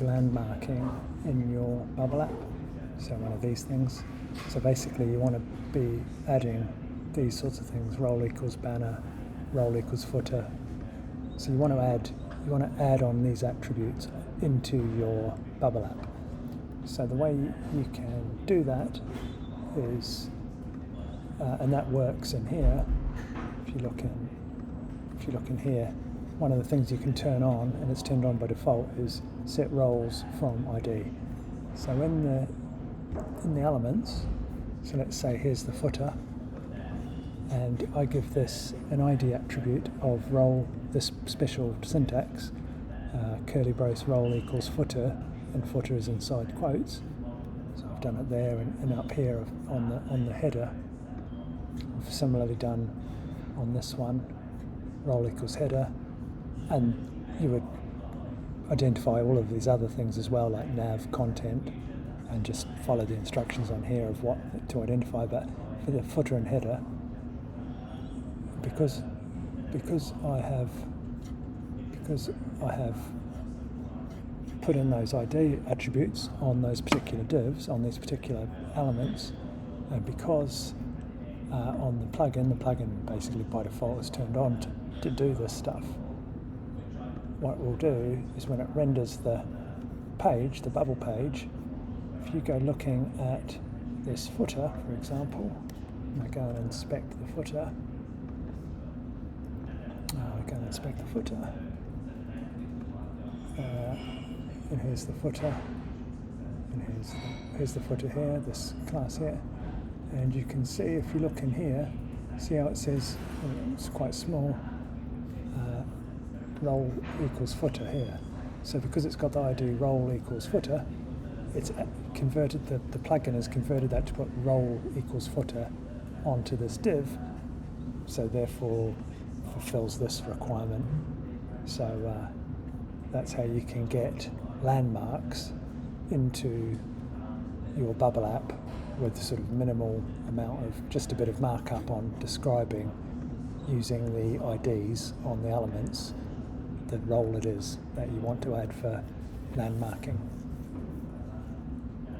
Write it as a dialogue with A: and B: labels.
A: landmarking in your bubble app. So one of these things. So basically you want to be adding these sorts of things: role equals banner, role equals footer. So you want to add on these attributes into your bubble app. So the way you can do that is, and that works in here. If you look in here, one of the things you can turn on, and it's turned on by default, is set roles from ID. So in the elements, so let's say here's the footer, and I give this an ID attribute of role, this special syntax, curly brace role equals footer, and footer is inside quotes. So I've done it there, and up here on the header. I've similarly done on this one, role equals header, and you would identify all of these other things as well, like nav, content, and just follow the instructions on here of what to identify. But for the footer and header, because I have put in those ID attributes on those particular divs, on these particular elements, and because on the plugin basically by default is turned on to do this stuff. What it will do is when it renders the page, the bubble page, if you go looking at this footer, for example, and I go and inspect the footer, and here's the footer, and here's the footer here, this class here, and you can see, if you look in here, see how it says, it's quite small, role equals footer here. So because it's got the ID role equals footer, it's converted, the plugin has converted that to put role equals footer onto this div, so therefore fulfills this requirement. So that's how you can get landmarks into your bubble app with sort of minimal amount of, just a bit of markup on describing, using the IDs on the elements, the role it is that you want to add for landmarking.